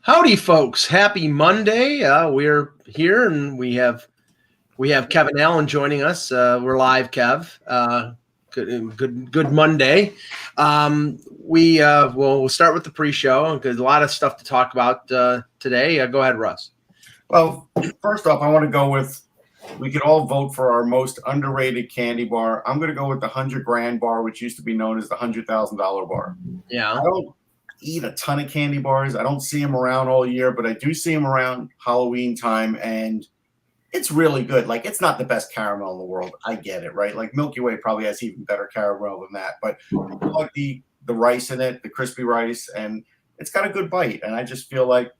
Howdy, folks! Happy Monday. We're here, and we have Kevin Allen joining us. We're live, Kev. Good Monday. We'll start with the pre-show because a lot of stuff to talk about today. Go ahead, Russ. Well, first off, I want to go with we could all vote for our most underrated candy bar. I'm going to go with the 100 grand bar, which used to be known as the $100,000 bar. Yeah. I don't eat a ton of candy bars. I don't see them around all year, but I do see them around Halloween time, and it's really good. Like, it's not the best caramel in the world. I get it, right? Like, Milky Way probably has even better caramel than that, but I like the rice in it, the crispy rice, and it's got a good bite, and I just feel like,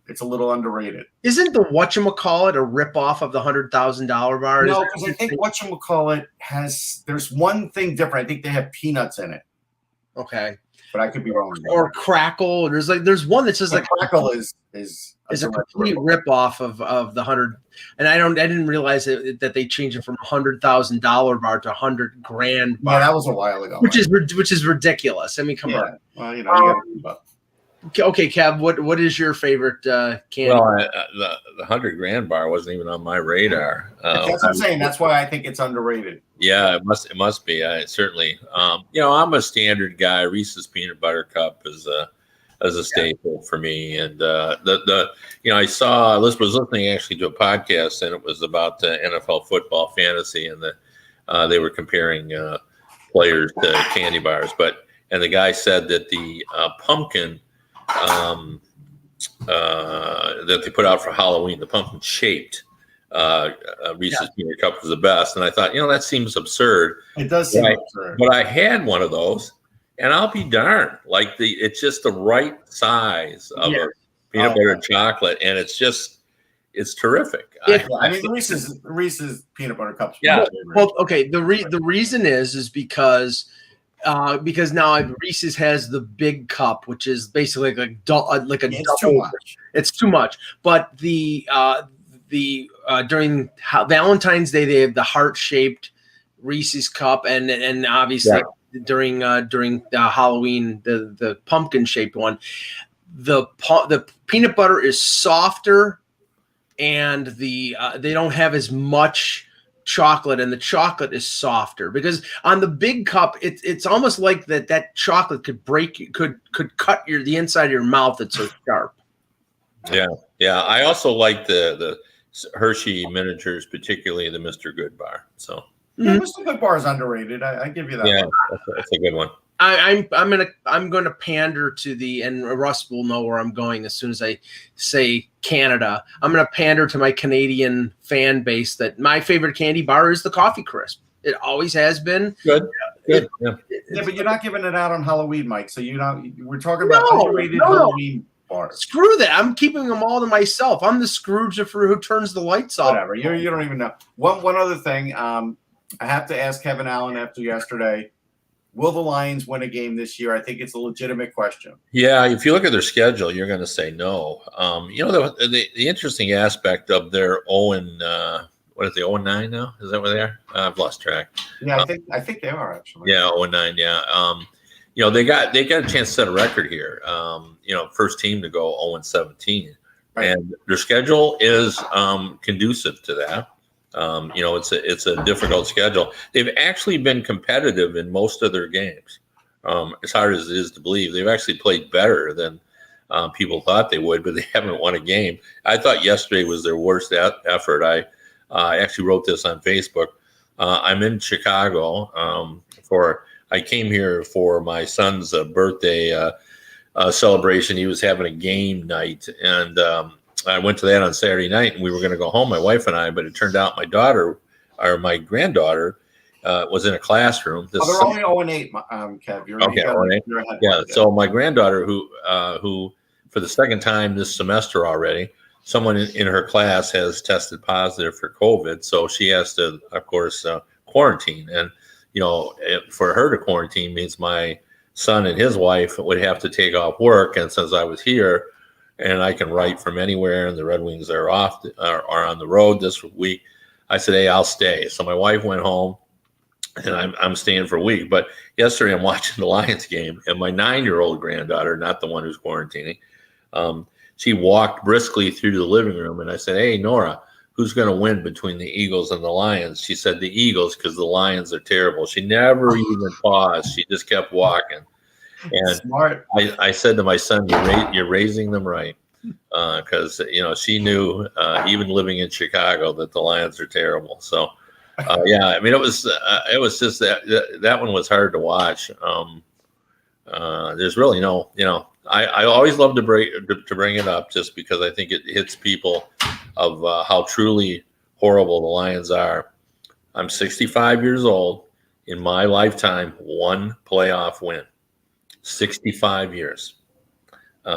it's a little underrated. Isn't the whatchamacallit a ripoff of the $100,000 bar? No, because I think whatchamacallit there's one thing different. I think they have peanuts in it. Okay. But I could be wrong. Or Crackle. There's one that says Crackle is a complete ripoff of the 100. And I didn't realize that they changed it from $100,000 bar to $100 grand bar. Yeah, that was a while ago. Which is ridiculous. I mean, come on. Well, you gotta keep up. Okay, Kev, what is your favorite candy? Well, the 100 grand bar wasn't even on my radar. That's what I'm saying. That's why I think it's underrated. Yeah, it must be. Certainly. I'm a standard guy. Reese's peanut butter cup is a staple for me. And I saw was listening actually to a podcast, and it was about NFL football fantasy, and they were comparing players to candy bars. And the guy said that the pumpkin that they put out for Halloween, the pumpkin shaped Reese's peanut cup was the best. And I thought, that seems absurd. It does seem absurd. But I had one of those, and I'll be darned. Like it's just the right size of a peanut butter chocolate, and it's terrific. I mean, Reese's peanut butter cups. Yeah. Well, okay. The reason is because now Reese's has the big cup, which is basically like it's too much. It's too much. But during Valentine's Day, they have the heart-shaped Reese's cup, and obviously during Halloween, the pumpkin-shaped one. The peanut butter is softer, and they don't have as much chocolate, and the chocolate is softer, because on the big cup it's almost like that chocolate could cut the inside of your mouth. It's so sharp. Yeah. I also like the Hershey miniatures, particularly the Mr. Good bar. So Mr. Good bar is underrated. I give you that. Yeah, that's a good one. I'm gonna pander to and Russ will know where I'm going as soon as I say Canada. I'm gonna pander to my Canadian fan base that my favorite candy bar is the Coffee Crisp. It always has been. Good. Yeah, but you're not giving it out on Halloween, Mike. So we're talking about underrated Halloween bars. Screw that. I'm keeping them all to myself. I'm the Scrooge who turns the lights off. Whatever. You don't even know. One other thing. I have to ask Kevin Allen after yesterday. Will the Lions win a game this year? I think it's a legitimate question. Yeah, if you look at their schedule, you're going to say no. The interesting aspect of their 0-9 now? Is that where they are? I've lost track. Yeah, I think they are actually. Yeah, 0-9. Yeah. They got a chance to set a record here. First team to go 0-17, right. And their schedule is conducive to that. It's a difficult schedule. They've actually been competitive in most of their games. As hard as it is to believe, they've actually played better than people thought they would, but they haven't won a game. I thought yesterday was their worst effort. I actually wrote this on Facebook. I'm in Chicago I came here for my son's birthday celebration. He was having a game night, and I went to that on Saturday night, and we were going to go home, my wife and I, but it turned out my granddaughter was in a classroom. They're only 0-8, Kev. You're okay, 0-8. Yeah. So my granddaughter, who for the second time this semester already, someone in her class has tested positive for COVID, so she has to, of course, quarantine. And for her to quarantine means my son and his wife would have to take off work. And since I was here, and I can write from anywhere, and the Red Wings are on the road this week, I said, hey, I'll stay. So my wife went home, and I'm staying for a week. But yesterday I'm watching the Lions game, and my 9-year-old granddaughter, not the one who's quarantining, she walked briskly through the living room, and I said, "Hey, Nora, who's going to win between the Eagles and the Lions?" She said, "The Eagles, because the Lions are terrible." She never even paused. She just kept walking. And Smart. I said to my son, "You're raising them right," because she knew, even living in Chicago, that the Lions are terrible. So, yeah, I mean, it was just that one was hard to watch. There's really no, I always love to bring it up just because I think it hits people of how truly horrible the Lions are. I'm 65 years old. In my lifetime, one playoff win. 65 years.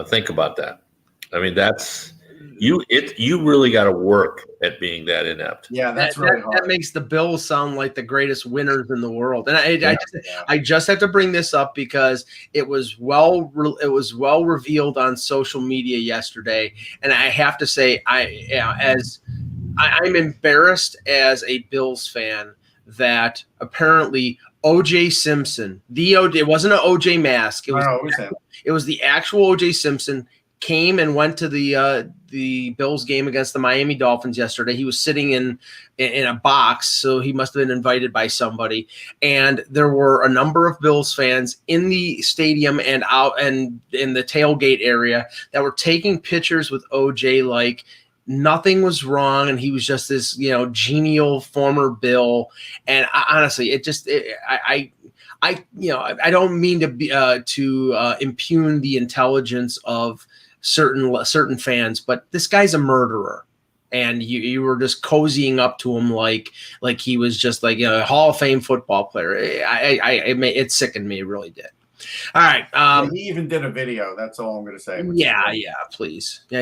Think about that. I mean, that's you really got to work at being that inept. Yeah, that's really hard. That makes the Bills sound like the greatest winners in the world. And I just have to bring this up because it was well revealed on social media yesterday, and I have to say I'm embarrassed as a Bills fan that apparently O.J. Simpson, it wasn't an O.J. mask. It was the actual O.J. Simpson came and went to the Bills game against the Miami Dolphins yesterday. He was sitting in a box, so he must have been invited by somebody. And there were a number of Bills fans in the stadium and out and in the tailgate area that were taking pictures with O.J. like nothing was wrong, and he was just this, genial former Bill. And honestly, I don't mean to be to impugn the intelligence of certain fans, but this guy's a murderer, and you were just cozying up to him like he was just like a Hall of Fame football player. It sickened me. It really did. All right. He even did a video. That's all I'm going to say. Yeah, please. Yeah,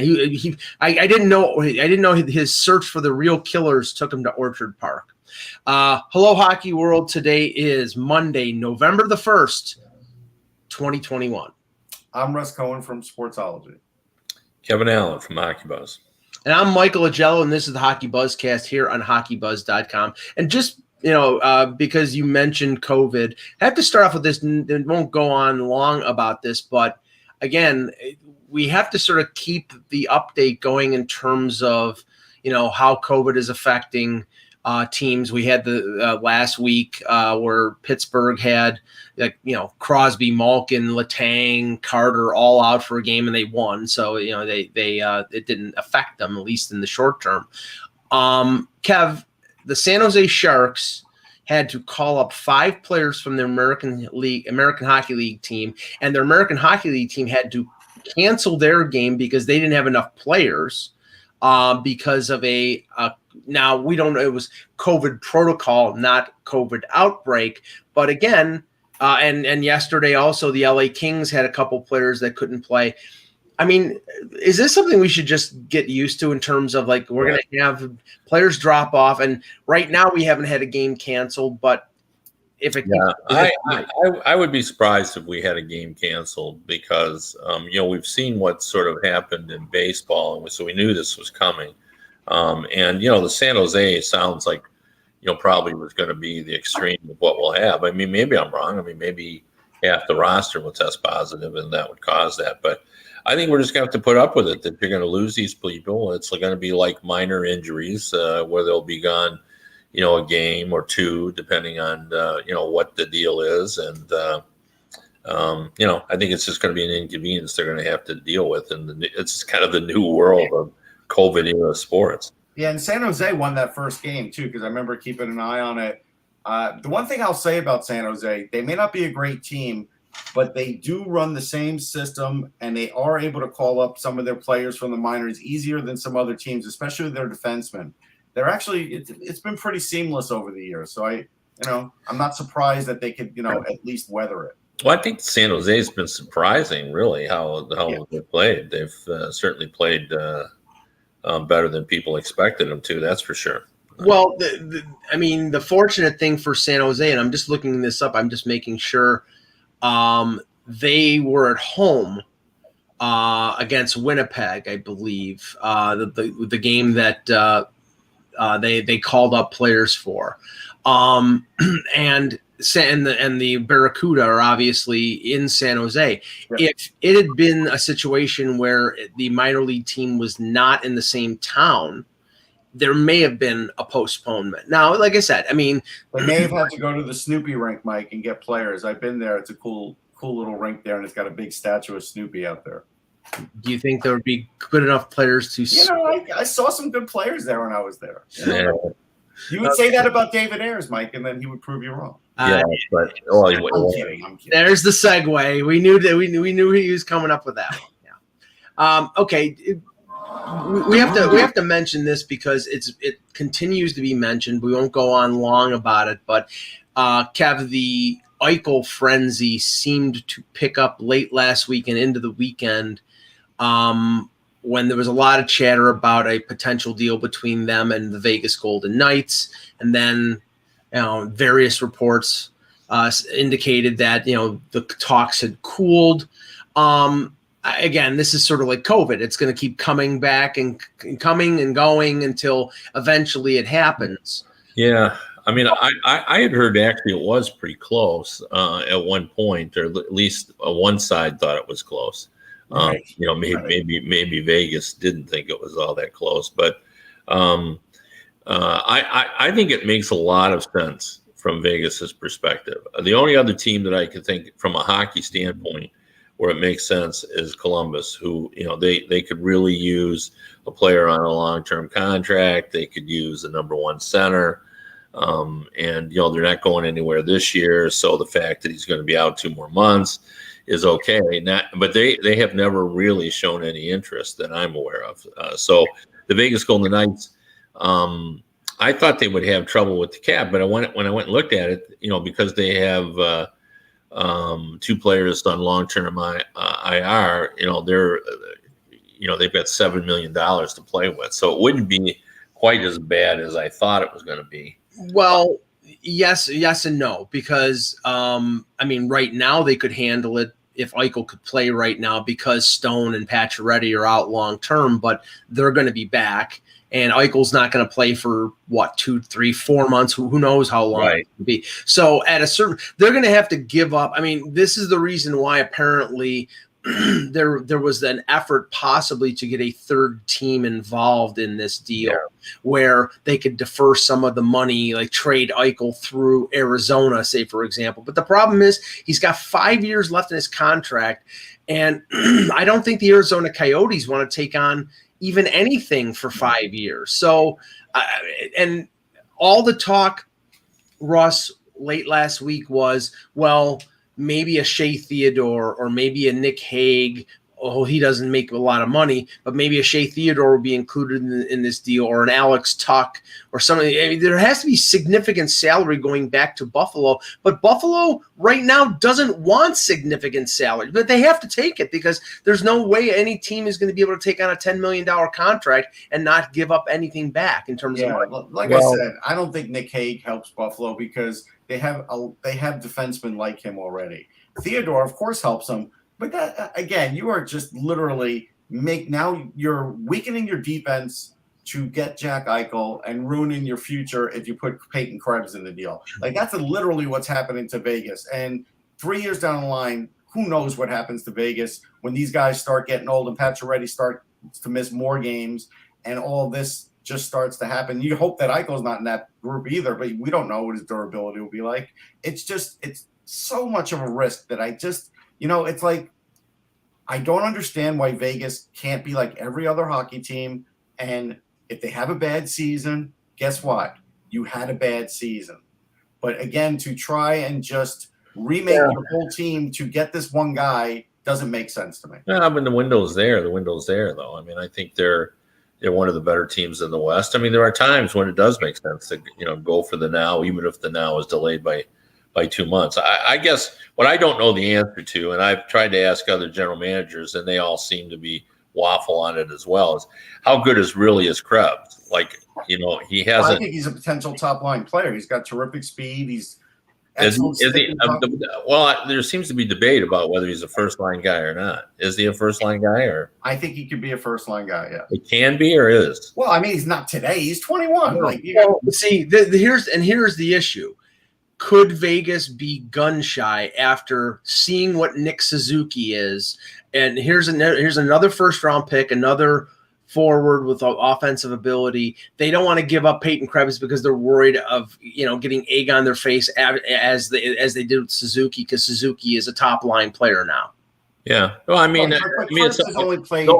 I didn't know his search for the real killers took him to Orchard Park. Hello, Hockey World. Today is Monday, November the 1st, 2021. I'm Russ Cohen from Sportsology. Kevin Allen from HockeyBuzz. And I'm Michael Agello, and this is the HockeyBuzzcast here on HockeyBuzz.com. And just because you mentioned COVID, I have to start off with this, and won't go on long about this, but again, we have to sort of keep the update going in terms of, how COVID is affecting teams. We had the last week where Pittsburgh had, Crosby, Malkin, Letang, Carter all out for a game, and they won. So, it didn't affect them, at least in the short term. Kev, the San Jose Sharks had to call up 5 players from their American Hockey League team, and their American Hockey League team had to cancel their game because they didn't have enough players because of now we don't know, it was COVID protocol, not COVID outbreak. But again, and yesterday also the LA Kings had a couple players that couldn't play. I mean, is this something we should just get used to in terms of we're going to have players drop off? And right now we haven't had a game canceled, but I would be surprised if we had a game canceled because, we've seen what sort of happened in baseball. And so we knew this was coming. And the San Jose sounds like, probably was going to be the extreme of what we'll have. I mean, maybe I'm wrong. I mean, maybe half the roster will test positive and that would cause that. But I think we're just going to have to put up with it, that you're going to lose these people. It's going to be like minor injuries where they'll be gone, a game or two, depending on, what the deal is. And, I think it's just going to be an inconvenience they're going to have to deal with. And it's kind of the new world of COVID-era sports. Yeah, and San Jose won that first game, too, because I remember keeping an eye on it. The one thing I'll say about San Jose, they may not be a great team, but they do run the same system, and they are able to call up some of their players from the minors easier than some other teams, especially their defensemen. They're actually it's been pretty seamless over the years. So I'm not surprised that they could at least weather it. Well, I think San Jose has been surprising, really, how they've played. They've certainly played better than people expected them to. That's for sure. Well, the fortunate thing for San Jose, and I'm just looking this up, I'm just making sure. They were at home against Winnipeg, I believe, the game that they called up players for. And and the Barracuda are obviously in San Jose. Yep. If it had been a situation where the minor league team was not in the same town, there may have been a postponement. Now, like I said, I mean, they may have had to go to the Snoopy rink, Mike, and get players. I've been there. It's a cool little rink there, and it's got a big statue of Snoopy out there. Do you think there would be good enough players to? I saw some good players there when I was there. You would say that about David Ayers, Mike, and then he would prove you wrong. Yeah, but I'm kidding. There's the segue. We knew that. We knew he was coming up with that one. Yeah. Okay. We have to mention this because it continues to be mentioned. We won't go on long about it, but Kev, the Eichel frenzy seemed to pick up late last week and into the weekend when there was a lot of chatter about a potential deal between them and the Vegas Golden Knights, and then various reports indicated that the talks had cooled. Again, this is sort of like COVID. It's going to keep coming back and coming and going until eventually it happens. Yeah. I mean, I had heard actually it was pretty close at one point, or at least one side thought it was close. Right. Maybe Vegas didn't think it was all that close, but I think it makes a lot of sense from Vegas's perspective. The only other team that I could think from a hockey standpoint where it makes sense is Columbus, who, they could really use a player on a long-term contract. They could use a number one center. And, they're not going anywhere this year. So the fact that he's going to be out 2 more months is okay. But they have never really shown any interest that I'm aware of. So the Vegas Golden Knights, I thought they would have trouble with the cap, but when I went and looked at it, because they have 2 players on long-term IR, they've got $7 million to play with. So it wouldn't be quite as bad as I thought it was going to be. Well, yes and no, because right now they could handle it if Eichel could play right now because Stone and Pacioretty are out long term, but they're going to be back, and Eichel's not going to play for 2, 3, 4 months. Who knows how long it will be. So they're going to have to give up. I mean, this is the reason why apparently there was an effort possibly to get a third team involved in this deal where they could defer some of the money, like trade Eichel through Arizona, say, for example. But the problem is he's got 5 years left in his contract, and I don't think the Arizona Coyotes want to take on even anything for 5 years. So, and all the talk, Russ, late last week was, well, maybe a Shea Theodore or maybe a Nick Hague. Oh, he doesn't make a lot of money, but maybe a Shea Theodore will be included in this deal, or an Alex Tuck or something. I mean, there has to be significant salary going back to Buffalo, but Buffalo right now doesn't want significant salary, but they have to take it because there's no way any team is going to be able to take on a $10 million contract and not give up anything back in terms of money. Like I said, I don't think Nick Hague helps Buffalo because they have defensemen like him already. Theodore, of course, helps them. But that, again, you are just literally you're weakening your defense to get Jack Eichel and ruining your future if you put Peyton Krebs in the deal. Like, that's literally what's happening to Vegas. And 3 years down the line, who knows what happens to Vegas when these guys start getting old and Pacioretty starts to miss more games and all this just starts to happen. You hope that Eichel's not in that group either, but we don't know what his durability will be like. It's so much of a risk that it's like, I don't understand why Vegas can't be like every other hockey team. And if they have a bad season, guess what? You had a bad season. But again, to try and just remake your whole team to get this one guy doesn't make sense to me. Yeah, I mean, the window's there. The window's there, though. I mean, I think they're one of the better teams in the West. I mean, there are times when it does make sense to go for the now, even if the now is delayed by 2 months. I guess what I don't know the answer to, and I've tried to ask other general managers, and they all seem to be waffle on it as well, is how good is Krebs? Like, he hasn't. I think he's a potential top line player. He's got terrific speed. He's well, there seems to be debate about whether he's a first line guy or not. Is he a first line guy, or? I think he could be a first line guy. Yeah, he can be or is. Well, I mean, he's not today. He's 21. See, here's the issue. could Vegas be gun shy after seeing what Nick Suzuki is? And here's another first round pick, another forward with offensive ability. They don't want to give up Peyton Krebs because they're worried of getting egg on their face as they did with Suzuki, because Suzuki is a top line player now. Yeah, well, I mean, it's only played.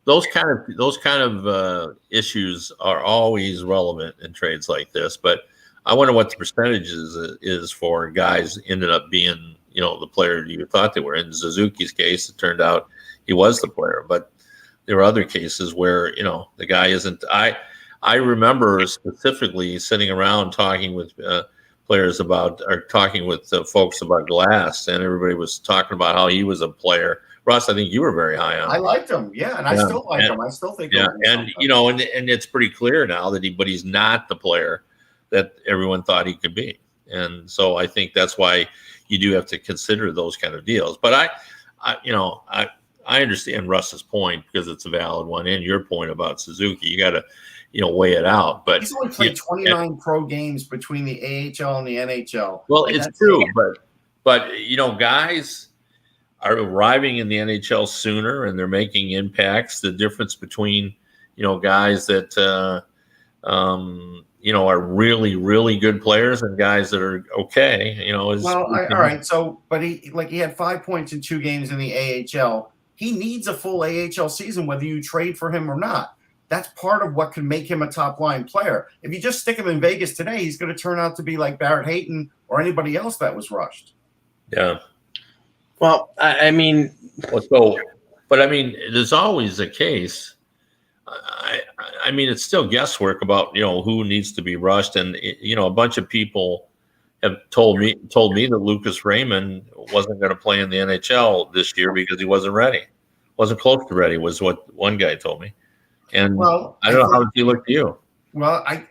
Those kind of issues are always relevant in trades like this, but I wonder what the percentage is for guys ended up being, the player you thought they were. In Suzuki's case, it turned out he was the player, but there were other cases where, the guy isn't. I remember specifically sitting around talking with players talking with folks about Glass, and everybody was talking about how he was a player. Russ, I think you were very high on him. I liked him, yeah, and I still like him. I still think, and it's pretty clear now that he's not the player that everyone thought he could be, and so I think that's why you do have to consider those kind of deals. But I understand Russ's point because it's a valid one, and your point about Suzuki. You got to, weigh it out. But he's only played 29 pro games between the AHL and the NHL. Well, it's true, but guys are arriving in the NHL sooner, and they're making impacts. The difference between guys that are really, really good players and guys that are okay, is all right. So, but he had 5 points in 2 games in the AHL. He needs a full AHL season, whether you trade for him or not. That's part of what can make him a top line player. If you just stick him in Vegas today, he's going to turn out to be like Barrett Hayton or anybody else that was rushed. Yeah. Well, I mean, there's always a case. I mean, it's still guesswork about who needs to be rushed, and a bunch of people have told me that Lucas Raymond wasn't going to play in the NHL this year because he wasn't ready, wasn't close to ready, was what one guy told me. And I don't know how he looked to you. Well, I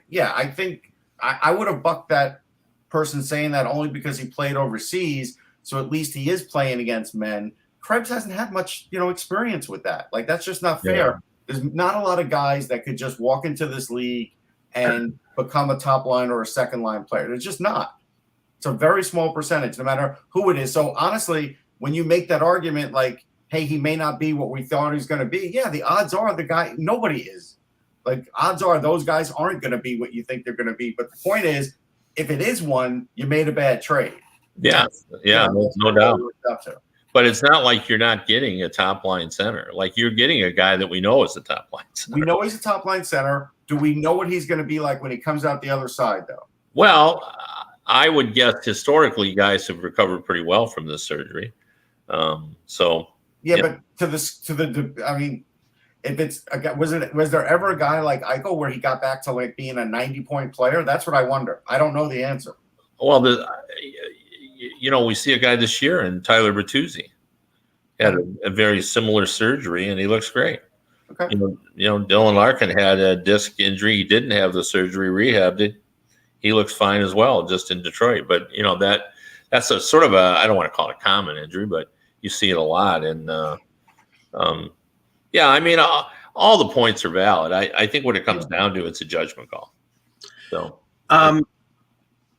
think I would have bucked that person saying that only because he played overseas. So at least he is playing against men. Krebs hasn't had much, experience with that. Like, that's just not fair. Yeah. There's not a lot of guys that could just walk into this league and become a top line or a second line player. There's just not. It's a very small percentage, no matter who it is. So honestly, when you make that argument, like, hey, he may not be what we thought he's going to be. Yeah, the odds are nobody is. Like, odds are those guys aren't going to be what you think they're going to be. But the point is, if it is one, you made a bad trade. Yeah, no doubt. But it's not like you're not getting a top line center. Like, you're getting a guy that we know is a top line center. We know he's a top line center. Do we know what he's going to be like when he comes out the other side, though? Well, I would guess historically guys have recovered pretty well from this surgery. But if it's a guy, was there ever a guy like Eichel where he got back to like being a 90-point player? That's what I wonder. I don't know the answer. Well, we see a guy this year in Tyler Bertuzzi had a very similar surgery, and he looks great. Okay. Dylan Larkin had a disc injury. He didn't have the surgery, rehabbed it. He looks fine as well, just in Detroit. But that's a sort of I don't want to call it a common injury, but you see it a lot. And all the points are valid. I think when it comes down to it, it's a judgment call. So,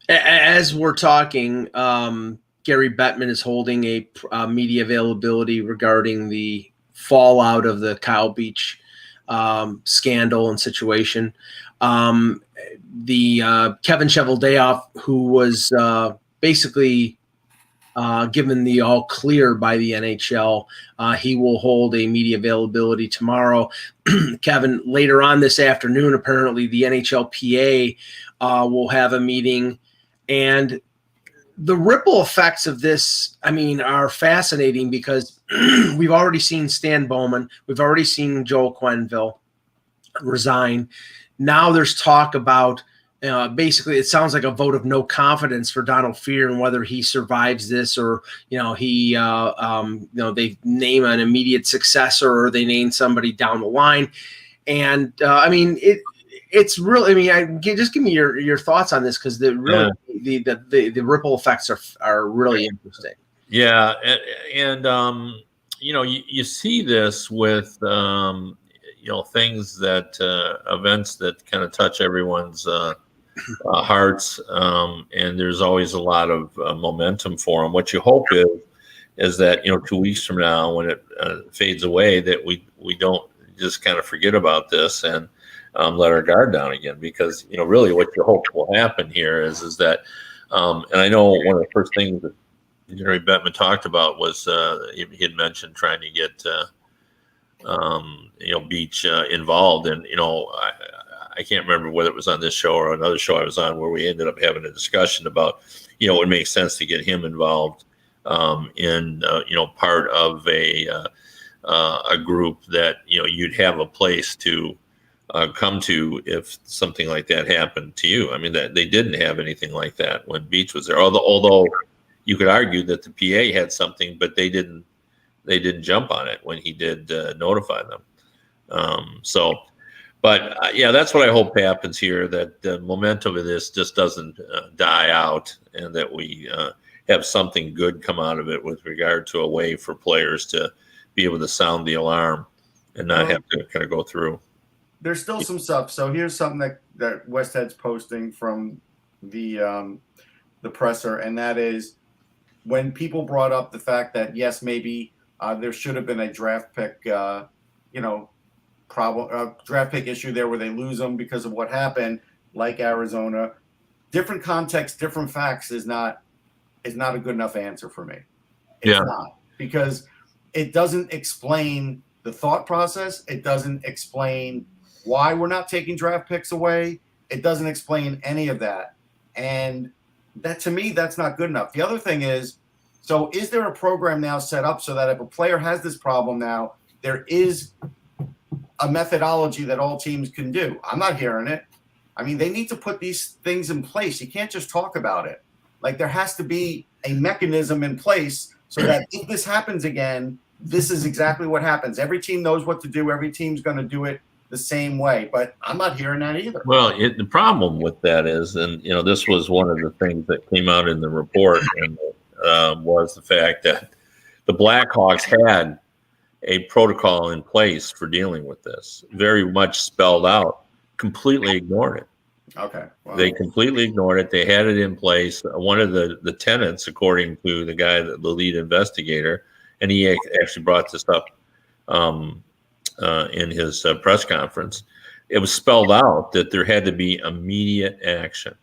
as we're talking, Gary Bettman is holding a media availability regarding the fallout of the Kyle Beach scandal and situation. The Kevin Cheveldayoff, who was basically given the all clear by the NHL, he will hold a media availability tomorrow. Kevin, later on this afternoon, apparently the NHLPA will have a meeting, and the ripple effects of this, are fascinating because we've already seen Stan Bowman, we've already seen Joel Quenneville resign. Now there's talk about basically it sounds like a vote of no confidence for Donald Fear and whether he survives this, or they name an immediate successor, or they name somebody down the line. And it's really, just give me your thoughts on this, because the ripple effects are really interesting. Yeah, and you see this with things that events that kind of touch everyone's hearts, and there's always a lot of momentum for them. What you hope is that 2 weeks from now, when it fades away, that we don't just kind of forget about this and let our guard down again. Because really, what you hope will happen here is that, and I know one of the first things that Gary Bettman talked about was he had mentioned trying to get Beach involved, and I can't remember whether it was on this show or another show I was on where we ended up having a discussion about it would make sense to get him involved in part of a group that you'd have a place to come to if something like that happened to you. I mean, that they didn't have anything like that when Beach was there, although you could argue that the PA had something, but they didn't jump on it when he did notify them. But that's what I hope happens here, that the momentum of this just doesn't die out, and that we have something good come out of it with regard to a way for players to be able to sound the alarm and not have to kind of go through. There's still some stuff. So here's something that Westhead's posting from the presser, and that is when people brought up the fact that, yes, maybe there should have been a draft pick, draft pick issue there where they lose them because of what happened, like Arizona. Different context, different facts is not a good enough answer for me. It's not, because it doesn't explain the thought process. It doesn't explain why we're not taking draft picks away. It doesn't explain any of that. And that, to me, that's not good enough. The other thing is, so is there a program now set up so that if a player has this problem now, there is a methodology that all teams can do? I'm not hearing it. I mean, they need to put these things in place. You can't just talk about it. Like, there has to be a mechanism in place so that if this happens again, this is exactly what happens. Every team knows what to do. Every team's going to do it the same way. But I'm not hearing that either. Well, the problem with that is, and this was one of the things that came out in the report, and was the fact that the Blackhawks had a protocol in place for dealing with this, very much spelled out, completely ignored it. Okay. Wow. They completely ignored it. They had it in place. One of the tenants, according to the guy, the lead investigator, and he actually brought this up in his press conference, it was spelled out that there had to be immediate action.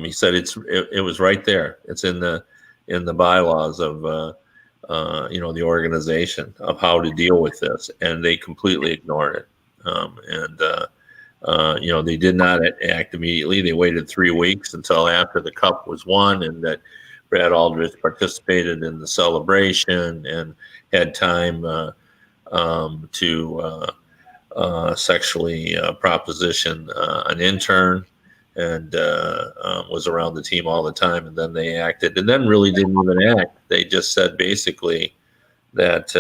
He said it was right there. It's in the bylaws of the organization of how to deal with this, and they completely ignored it. They did not act immediately. They waited 3 weeks until after the cup was won, and that Brad Aldrich participated in the celebration and had time to sexually proposition an intern, and was around the team all the time. And then they acted, and then really didn't even act. They just said basically that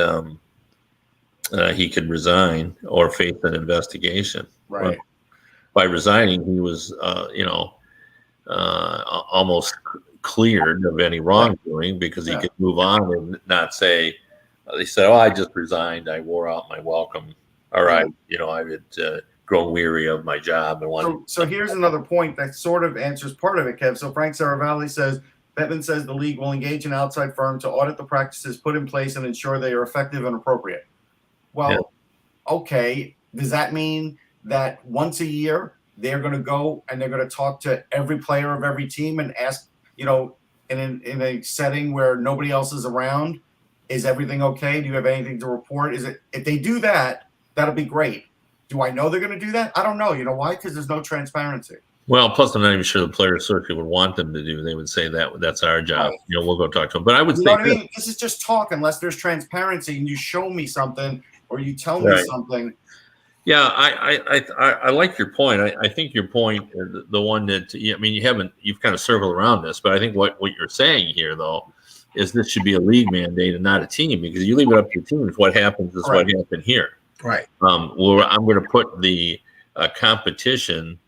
he could resign or face an investigation. Right. Well, by resigning, he was, almost cleared of any wrongdoing, because he could move on and not say, they said, "Oh, I just resigned. I wore out my welcome. All right, I had grown weary of my job." And so here's another point that sort of answers part of it, Kev. So Frank Saravalli says, Bettman says the league will engage an outside firm to audit the practices put in place and ensure they are effective and appropriate. Well, okay. Does that mean that once a year they're going to go and they're going to talk to every player of every team and ask, in a setting where nobody else is around, is everything okay? Do you have anything to report? If they do that, that'll be great. Do I know they're going to do that? I don't know. You know why? Because there's no transparency. Well, plus I'm not even sure the player circuit would want them to do. They would say that's our job. Right. We'll go talk to them. But I would say, what I mean? This is just talk unless there's transparency and you show me something or you tell me something. Yeah, I like your point. I think your point, the one that you've kind of circled around this, but I think what you're saying here though is this should be a league mandate and not a team, because you leave it up to the teams. What happens is what happened here. Right. Well, I'm going to put the competition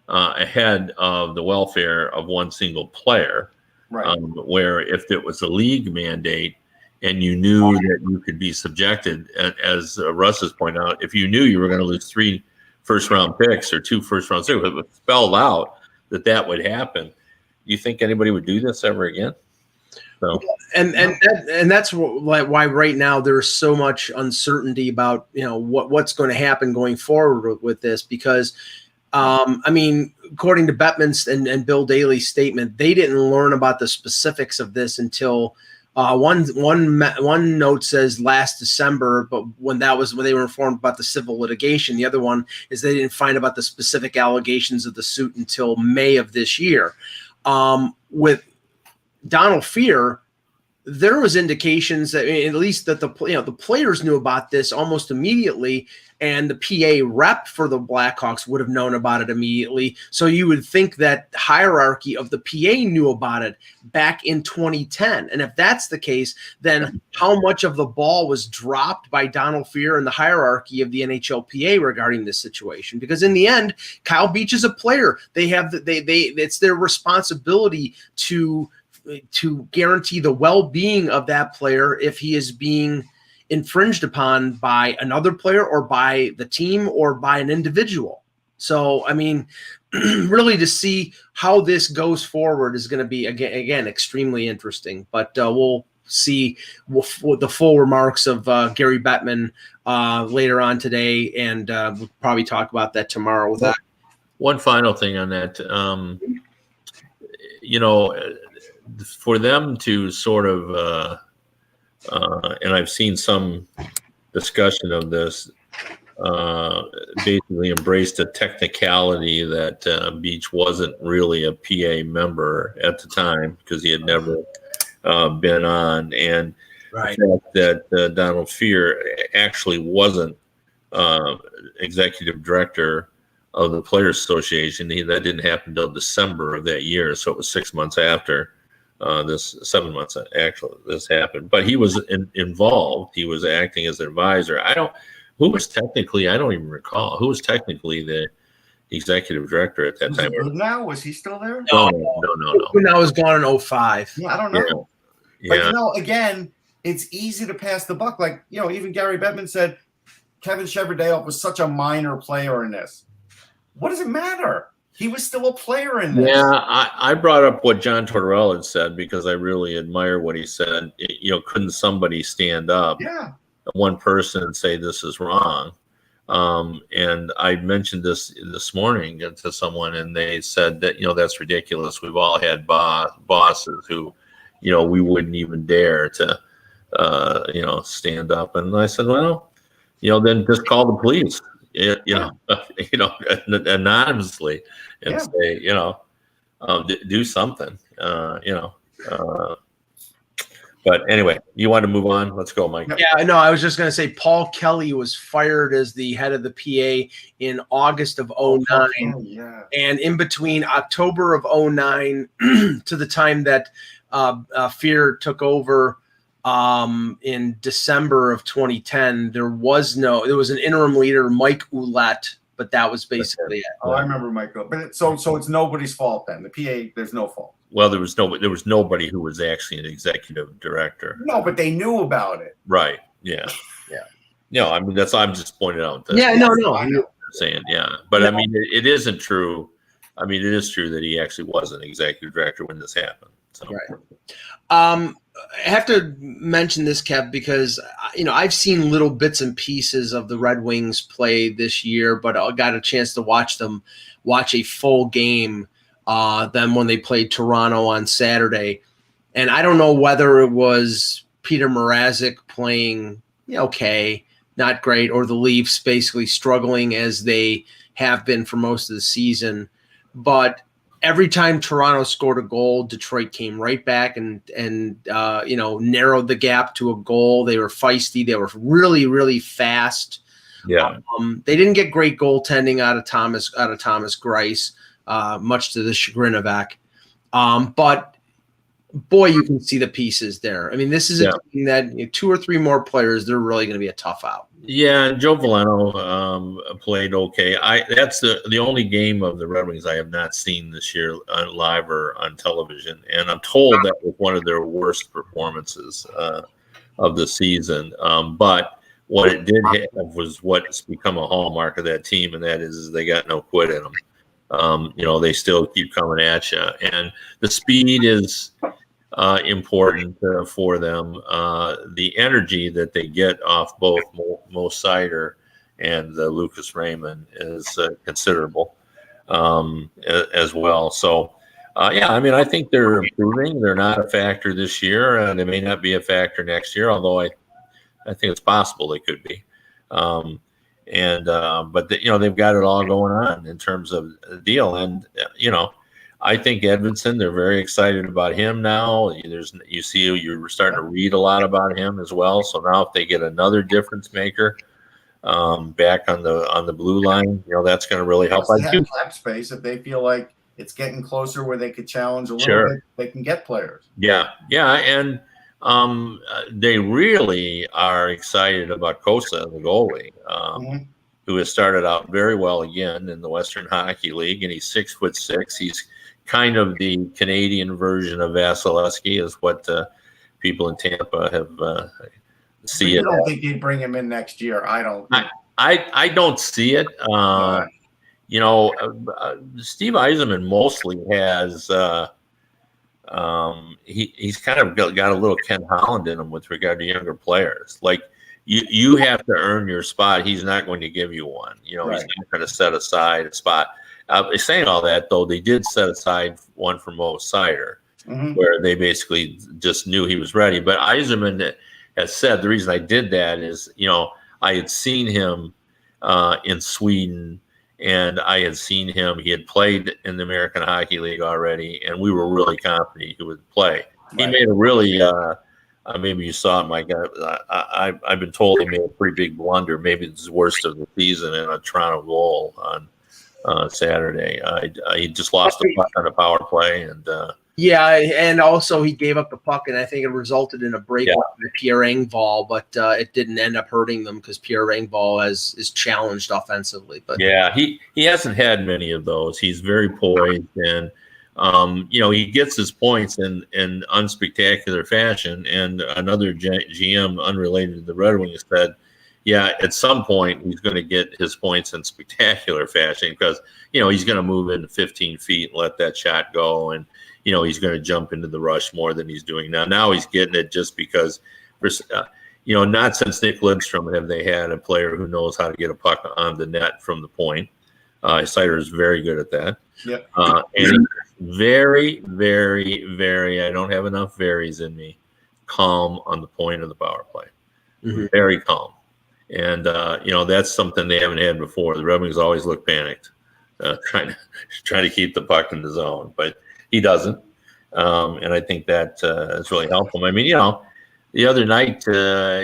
ahead of the welfare of one single player. Right. Where if it was a league mandate and you knew that you could be subjected, as Russ has pointed out, if you knew you were going to lose 3 first-round picks or 2 first-round picks, it was spelled out that would happen. Do you think anybody would do this ever again? So, and that's why right now there's so much uncertainty about what's going to happen going forward with this, because I mean, according to Bettman's and Bill Daly's statement, they didn't learn about the specifics of this until one note says last December, but when they were informed about the civil litigation. The other one is they didn't find about the specific allegations of the suit until May of this year. With Donald Fear, there was indications that at least that the players knew about this almost immediately, and the PA rep for the Blackhawks would have known about it immediately. So you would think that hierarchy of the PA knew about it back in 2010. And if that's the case, then how much of the ball was dropped by Donald Fear and the hierarchy of the NHLPA regarding this situation? Because in the end, Kyle Beach is a player. It's their responsibility to guarantee the well-being of that player if he is being infringed upon by another player or by the team or by an individual. So, I mean, really to see how this goes forward is going to be, again, extremely interesting. But we'll see the full remarks of Gary Bettman later on today, and we'll probably talk about that tomorrow. With that, one final thing on that, for them to sort of, and I've seen some discussion of this, basically embraced the technicality that Beach wasn't really a PA member at the time because he had never been on, and right. the fact that Donald Fear actually wasn't executive director of the Players Association. That didn't happen until December of that year, so it was 6 months after. 7 months actually this happened, but he was involved. He was acting as an advisor. I don't even recall who was technically the executive director at that time. Now was he still there? No. Now was gone in 2005. Yeah, I don't know. Yeah. But again, it's easy to pass the buck. Like, even Gary Bettman said Kevin Shevardale was such a minor player in this. What does it matter? He was still a player in this. Yeah, I brought up what John Tortorella had said because I really admire what he said. Couldn't somebody stand up, one person, and say this is wrong? And I mentioned this morning to someone, and they said that that's ridiculous. We've all had bosses who, we wouldn't even dare to, stand up. And I said, well, then just call the police. Anonymously and say, do something, But anyway, you want to move on? Let's go, Mike. Yeah, no, I was just going to say Paul Kelly was fired as the head of the PA in August of 2009. Yeah. And in between October of 2009 to the time that Fear took over in December of 2010, there was an interim leader, Mike Ouellette, but that was basically it. Oh, I remember Mike. But so it's nobody's fault then. The PA, there's no fault. Well, there was nobody who was actually an executive director. No, but they knew about it. Right. Yeah. Yeah. No, I mean I'm just pointing out. Yeah. No. I know. Saying but no. I mean it isn't true. I mean it is true that he actually was an executive director when this happened. So. Right. I have to mention this, Kev, because I've seen little bits and pieces of the Red Wings play this year, but I got a chance to watch a full game. Them when they played Toronto on Saturday, and I don't know whether it was Peter Mrazek playing okay, not great, or the Leafs basically struggling as they have been for most of the season, but every time Toronto scored a goal, Detroit came right back and narrowed the gap to a goal. They were feisty. They were really, really fast. Yeah. They didn't get great goaltending out of Thomas Greiss, much to the chagrin of Eck. But boy, you can see the pieces there. I mean, this is a team that 2 or 3 more players, they're really going to be a tough out. Yeah, Joe Veleno played okay. That's the only game of the Red Wings I have not seen this year live or on television, and I'm told that was one of their worst performances of the season. But what it did have was what's become a hallmark of that team, and that is they got no quit in them. they still keep coming at you. And the speed is important for them. The energy that they get off both Mo Seider and Lucas Raymond is considerable as well. So, I think they're improving. They're not a factor this year, and they may not be a factor next year, although I think it's possible they could be. But they've got it all going on in terms of the deal. And, I think Edvinsson, they're very excited about him now. You're starting to read a lot about him as well. So now if they get another difference maker back on the blue line, that's going to really help. They have cap space. If they feel like it's getting closer where they could challenge a little bit, they can get players. Yeah. And they really are excited about Kosa, the goalie, who has started out very well again in the Western Hockey League, and he's 6'6". He's kind of the Canadian version of Vasilevsky, is what people in Tampa have see it. I don't think you'd bring him in next year. I don't. I don't see it. Steve Yzerman mostly has. He's kind of got a little Ken Holland in him with regard to younger players. Like you have to earn your spot. He's not going to give you one. He's not going to set aside a spot. Saying all that, though, they did set aside one for Mo Seider, where they basically just knew he was ready. But Yzerman has said the reason I did that is, I had seen him in Sweden, and I had seen him. He had played in the American Hockey League already, and we were really confident he would play. Right. He made a really maybe you saw it, Mike. I've been told he made a pretty big blunder. Maybe it's the worst of the season in a Toronto goal on Saturday. He just lost the puck on a power play, and and also he gave up the puck, and I think it resulted in a breakaway by Pierre Engvall, but it didn't end up hurting them because Pierre Engvall is challenged offensively. But he hasn't had many of those. He's very poised, and he gets his points in unspectacular fashion. And another GM unrelated to the Red Wings said, at some point he's going to get his points in spectacular fashion because, he's going to move into 15 feet and let that shot go. And, he's going to jump into the rush more than he's doing now. Now he's getting it just because, not since Nick Lidstrom have they had a player who knows how to get a puck on the net from the point. Seider is very good at that. Yep. And he's very, very, very, I don't have enough varies in me, calm on the point of the power play. Mm-hmm. Very calm. And, that's something they haven't had before. The Red Wings always look panicked, trying to keep the puck in the zone, but he doesn't. And I think that is really helpful. I mean, the other night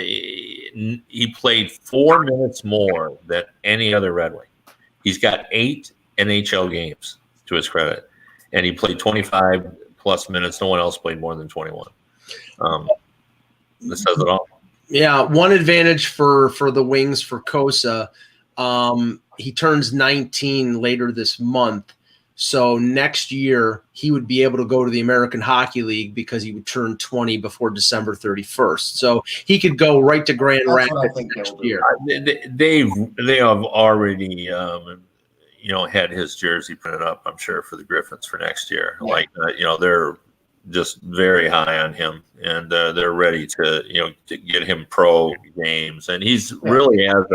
he played 4 minutes more than any other Red Wing. He's got 8 NHL games to his credit, and he played 25 plus minutes. No one else played more than 21. This says it all. Yeah, one advantage for the Wings for Kosa, he turns 19 later this month. So next year he would be able to go to the American Hockey League because he would turn 20 before December 31st. So he could go right to Grand Rapids next year. They have already had his jersey printed up, I'm sure, for the Griffins for next year. Yeah. They're just very high on him, and they're ready to get him pro games, and he's really has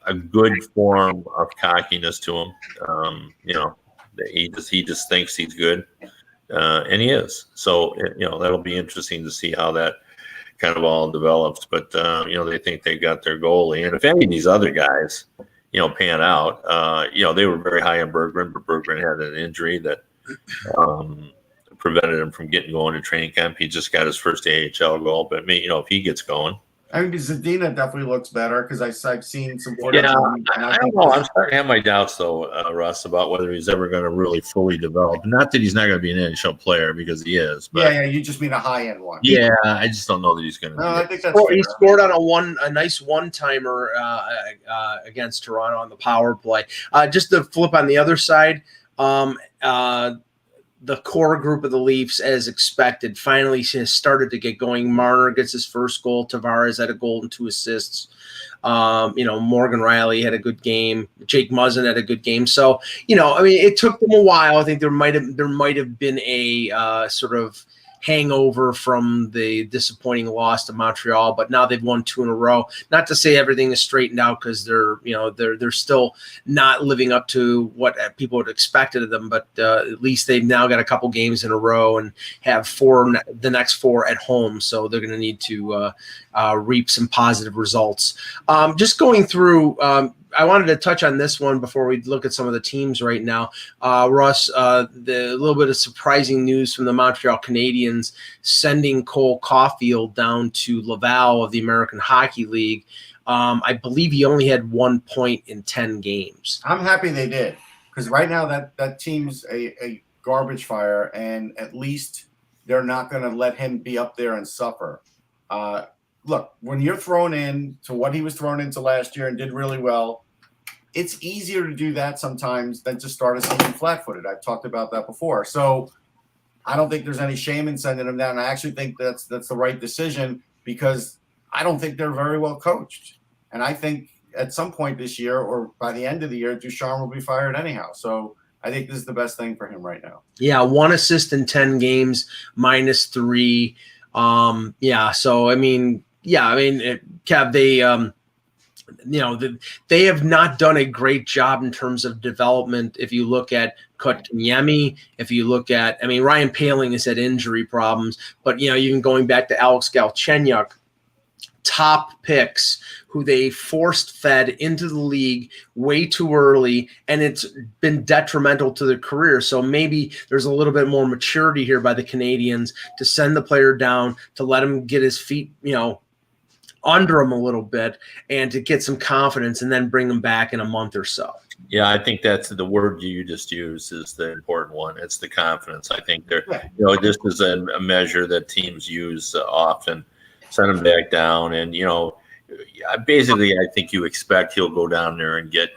a good form of cockiness to him. He just thinks he's good, and he is. So that'll be interesting to see how that kind of all develops. But they think they got their goalie, and if any of these other guys pan out, they were very high on Berggren, but Berggren had an injury that prevented him from going to training camp. He just got his first AHL goal, but if he gets going. I mean, Zadina definitely looks better because I've seen some footage. Yeah, I don't know. I'm starting to have my doubts, though, Russ, about whether he's ever going to really fully develop. Not that he's not going to be an NHL player, because he is. But you just mean a high-end one. Yeah, I just don't know that he's going to. No, I think that's fair. He scored on a nice one-timer against Toronto on the power play. Just to flip on the other side, the core group of the Leafs, as expected, finally has started to get going. Marner gets his first goal. Tavares had a goal and 2 assists. Morgan Riley had a good game. Jake Muzzin had a good game. So, it took them a while. I think there might have been a sort of hangover from the disappointing loss to Montreal, but now they've won 2 in a row. Not to say everything is straightened out, because they're still not living up to what people had expected of them, but at least they've now got a couple games in a row and have the next 4 at home, so they're going to need to reap some positive results. Just going through, I wanted to touch on this one before we look at some of the teams right now. Russ, the little bit of surprising news from the Montreal Canadiens sending Cole Caulfield down to Laval of the American Hockey League. I believe he only had 1 point in 10 games. I'm happy they did, because right now that team's a garbage fire, and at least they're not going to let him be up there and suffer. Look, when you're thrown in to what he was thrown into last year and did really well, it's easier to do that sometimes than to start a season flat-footed. I've talked about that before. So I don't think there's any shame in sending him down. I actually think that's the right decision, because I don't think they're very well coached. And I think at some point this year, or by the end of the year, Ducharme will be fired anyhow. So I think this is the best thing for him right now. Yeah, 1 assist in 10 games, -3. Kev, they have not done a great job in terms of development. If you look at Kotkaniemi, if you look at, Ryan Poehling has had injury problems, but even going back to Alex Galchenyuk, top picks who they forced fed into the league way too early, and it's been detrimental to their career. So maybe there's a little bit more maturity here by the Canadians to send the player down, to let him get his feet, under him a little bit, and to get some confidence, and then bring him back in a month or so. Yeah, I think that's the word you just used is the important one. It's the confidence. I think this is a measure that teams use often. Send him back down, and basically, I think you expect he'll go down there and get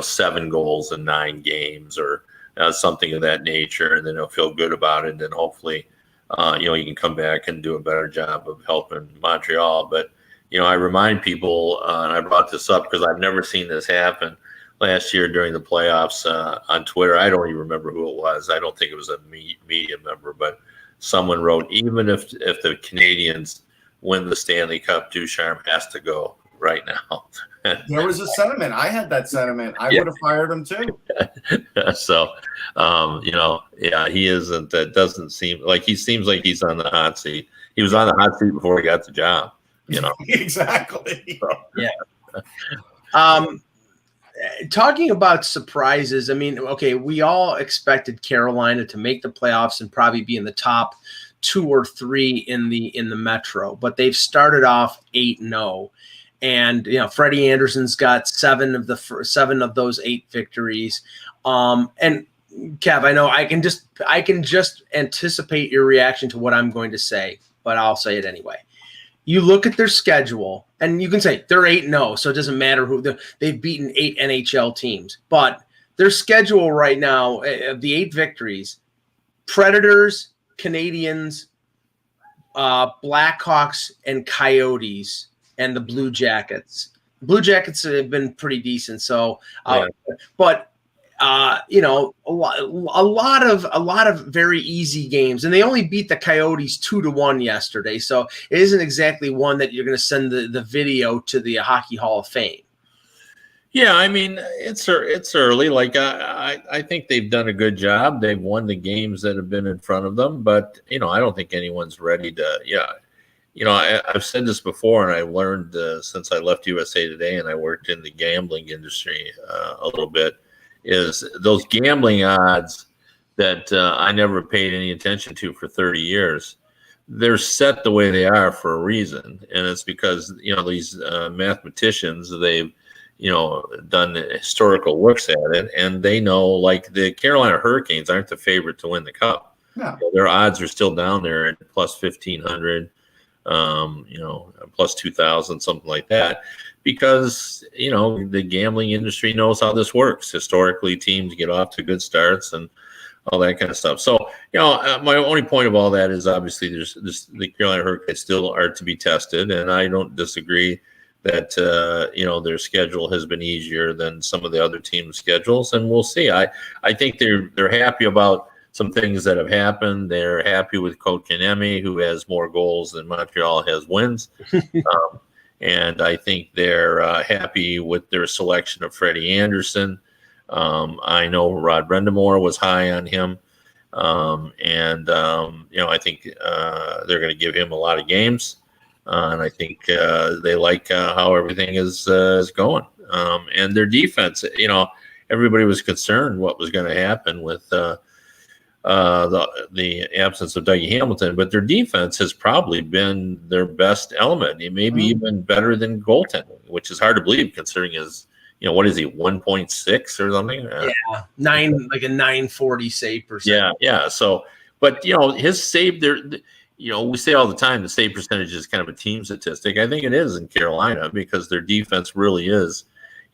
7 goals in 9 games, or something of that nature, and then he'll feel good about it. And then hopefully, he can come back and do a better job of helping Montreal. But I remind people, and I brought this up because I've never seen this happen. Last year during the playoffs on Twitter, I don't even remember who it was. I don't think it was a media member, but someone wrote, even if the Canadians win the Stanley Cup, Ducharme has to go right now. There was a sentiment. I had that sentiment. I would have fired him too. So, he isn't. That doesn't seem like he seems like he's on the hot seat. He was on the hot seat before he got the job. Exactly. So. Yeah. Talking about surprises, we all expected Carolina to make the playoffs and probably be in the top 2 or 3 in the Metro, but they've started off 8-0, and Freddie Anderson's got 7 of those 8 victories. And Kev, I know I can just anticipate your reaction to what I'm going to say, but I'll say it anyway. You look at their schedule, and you can say they're 8-0, so it doesn't matter who they've beaten 8 NHL teams. But their schedule right now, of the 8 victories, Predators, Canadians, Blackhawks, and Coyotes, and the Blue Jackets. Blue Jackets have been pretty decent. So, but a lot of very easy games, and they only beat the Coyotes 2-1 yesterday. So it isn't exactly one that you're going to send the video to the Hockey Hall of Fame. Yeah, it's early. Like I think they've done a good job. They've won the games that have been in front of them, but I don't think anyone's ready to. I've said this before, and I learned since I left USA Today and I worked in the gambling industry a little bit. Is those gambling odds that I never paid any attention to for 30 years. They're set the way they are for a reason, and it's because these mathematicians, they've done historical looks at it, and they know, like, the Carolina Hurricanes aren't the favorite to win the Cup. No. Their odds are still down there at plus 1,500, plus 2,000, something like that, because the gambling industry knows how this works. Historically, teams get off to good starts, and all that kind of stuff. So, my only point of all that is obviously the Carolina Hurricanes still are to be tested, and I don't disagree that their schedule has been easier than some of the other teams' schedules, and we'll see. I think they're happy about some things that have happened. They're happy with Kotkaniemi, who has more goals than Montreal has wins. And I think they're happy with their selection of Freddie Anderson. I know Rod Brendamore was high on him. I think they're going to give him a lot of games. And I think they like how everything is going. And their defense, everybody was concerned what was going to happen with the absence of Dougie Hamilton, but their defense has probably been their best element, maybe even better than goaltending, which is hard to believe considering his, what is he, 1.6 or something? Yeah, 940 save percent. Yeah. So, but his save there, we say all the time the save percentage is kind of a team statistic. I think it is in Carolina because their defense really is,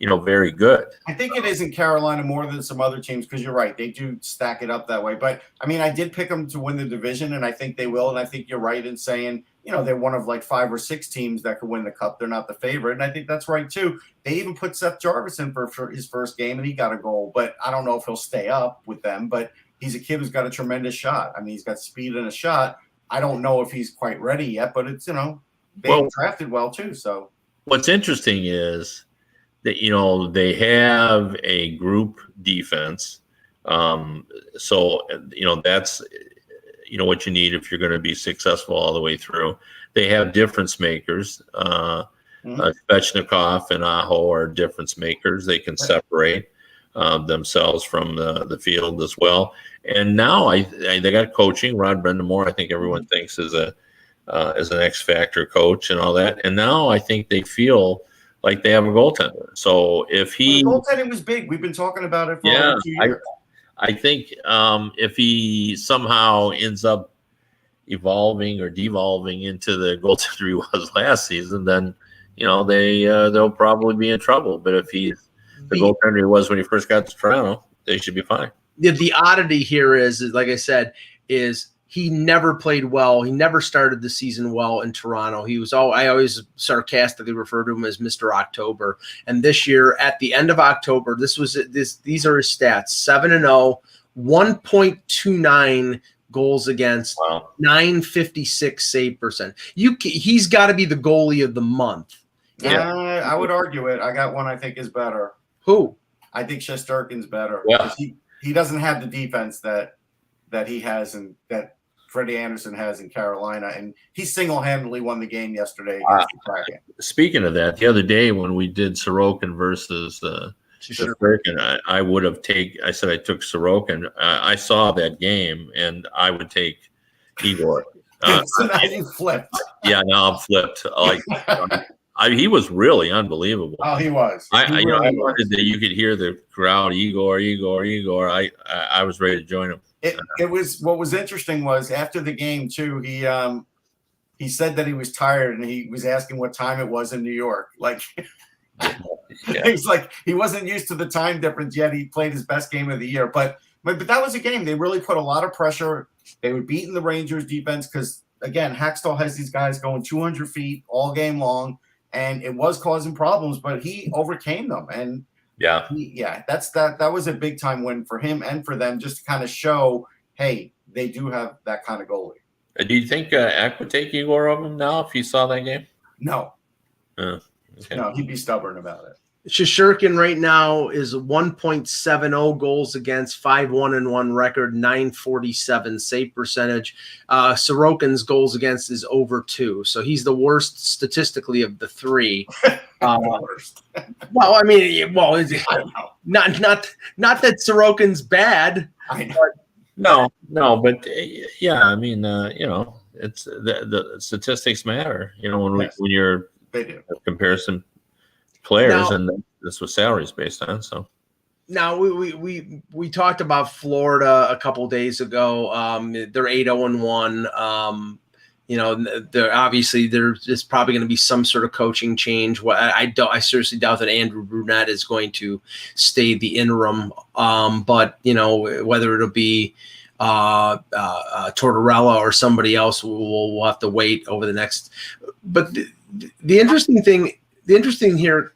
very good. I think it is in Carolina more than some other teams because you're right. They do stack it up that way. But, I did pick them to win the division, and I think they will. And I think you're right in saying, they're one of like 5 or 6 teams that could win the cup. They're not the favorite. And I think that's right, too. They even put Seth Jarvis in for his first game, and he got a goal. But I don't know if he'll stay up with them. But he's a kid who's got a tremendous shot. He's got speed and a shot. I don't know if he's quite ready yet, but it's, they drafted well, too. So what's interesting is that they have a group defense, so that's what you need if you're going to be successful all the way through. They have difference makers. Svechnikov and Aho are difference makers. They can separate themselves from the field as well. And now they got coaching. Rod Brendamore, I think everyone thinks is an X factor coach and all that. And now I think they feel like they have a goaltender. So if the goaltending was big. We've been talking about it for over 2 years. I think if he somehow ends up evolving or devolving into the goaltender he was last season, then they'll probably be in trouble. But if he's the goaltender he was when he first got to Toronto, they should be fine. The oddity here is like I said, is he never played well. He never started the season well in Toronto. I always sarcastically refer to him as Mr. October. And this year, at the end of October, these are his stats: 7-0, 1.29 goals against, 956 save percent. He's got to be the goalie of the month. Yeah, I would argue it. I got one I think is better. Who? I think Shesterkin's better. Yeah. He doesn't have the defense that he has and that Freddie Anderson has in Carolina, and he single-handedly won the game yesterday against the Kraken. Speaking of that, the other day when we did Sorokin versus Shesterkin, I would have I said I took Sorokin. I saw that game, and I would take Igor. So now you flipped. Yeah, now I'm flipped. He was really unbelievable. Oh, he was. I wanted that you could hear the crowd, Igor. I was ready to join him. It was what was interesting was after the game too. He said that he was tired and he was asking what time it was in New York. Like he's like he wasn't used to the time difference yet. He played his best game of the year, but that was a game. They really put a lot of pressure. They were beating the Rangers defense because again, Hackstall has these guys going 200 feet all game long, and it was causing problems. But he overcame them and. That was a big time win for him and for them, just to kind of show, hey, they do have that kind of goalie. Do you think Eck would take Igor over him now if he saw that game? No. Okay. No, he'd be stubborn about it. Shesterkin right now is 1.70 goals against, 5-1-1 record, 947 save percentage. Sorokin's goals against is over 2, so he's the worst statistically of the 3. Worst. Not that Sorokin's bad. I know. No, but yeah, it's the statistics matter. When you're comparison players, and this was salaries based on. So now we talked about Florida a couple days ago. They're 8-0-1. there's probably going to be some sort of coaching change. I seriously doubt that Andrew Brunette is going to stay the interim. But whether it'll be Tortorella or somebody else, we'll have to wait over the next. But the interesting here,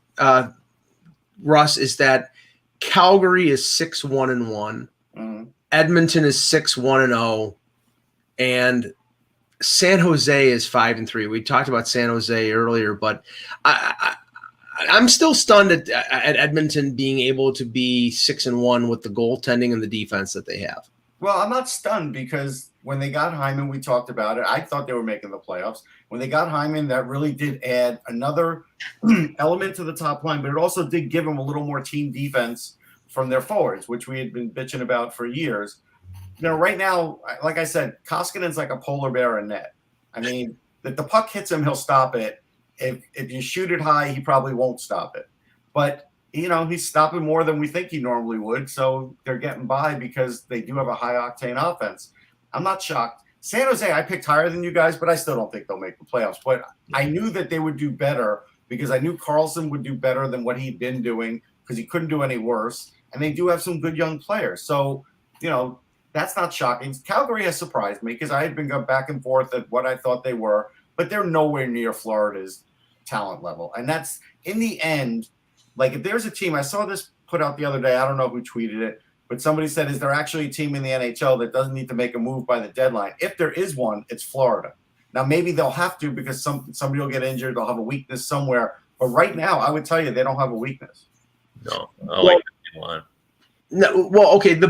Russ, is that Calgary is 6-1-1. Mm-hmm. Edmonton is 6-1-0, and San Jose is 5-3. We talked about San Jose earlier, but I'm still stunned at Edmonton being able to be 6-1 with the goaltending and the defense that they have. Well, I'm not stunned because when they got Hyman, we talked about it. I thought they were making the playoffs. When they got Hyman, that really did add another element to the top line, but it also did give them a little more team defense from their forwards, which we had been bitching about for years. Right now, like I said, Koskinen's like a polar bear in net. I mean, if the puck hits him, he'll stop it. If you shoot it high, he probably won't stop it. But, he's stopping more than we think he normally would. So they're getting by because they do have a high-octane offense. I'm not shocked. San Jose, I picked higher than you guys, but I still don't think they'll make the playoffs. But I knew that they would do better because I knew Carlson would do better than what he'd been doing because he couldn't do any worse. And they do have some good young players. So, that's not shocking. Calgary has surprised me because I had been going back and forth at what I thought they were, but they're nowhere near Florida's talent level. And that's, in the end, like if there's a team, I saw this put out the other day, I don't know who tweeted it, but somebody said, is there actually a team in the NHL that doesn't need to make a move by the deadline? If there is one, it's Florida. Now, maybe they'll have to because somebody will get injured, they'll have a weakness somewhere. But right now, I would tell you they don't have a weakness. No, I like that one. No, well, okay.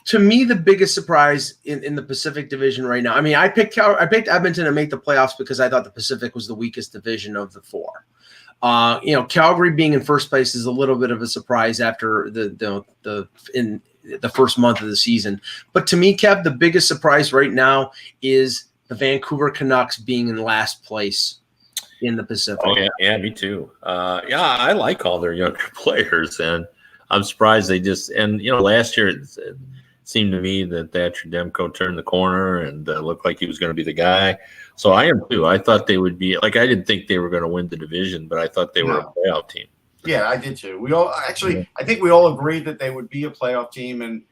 To me, the biggest surprise in the Pacific Division right now. I mean, I picked Edmonton to make the playoffs because I thought the Pacific was the weakest division of the four. Calgary being in first place is a little bit of a surprise after in the first month of the season. But to me, Kev, the biggest surprise right now is the Vancouver Canucks being in last place in the Pacific. Oh yeah, me too. I like all their younger players, and I'm surprised they last year it seemed to me that Thatcher Demko turned the corner and looked like he was going to be the guy. So I am too. I thought they would be I didn't think they were going to win the division, but I thought they were a playoff team. Yeah, I did too. I think we all agreed that they would be a playoff team, and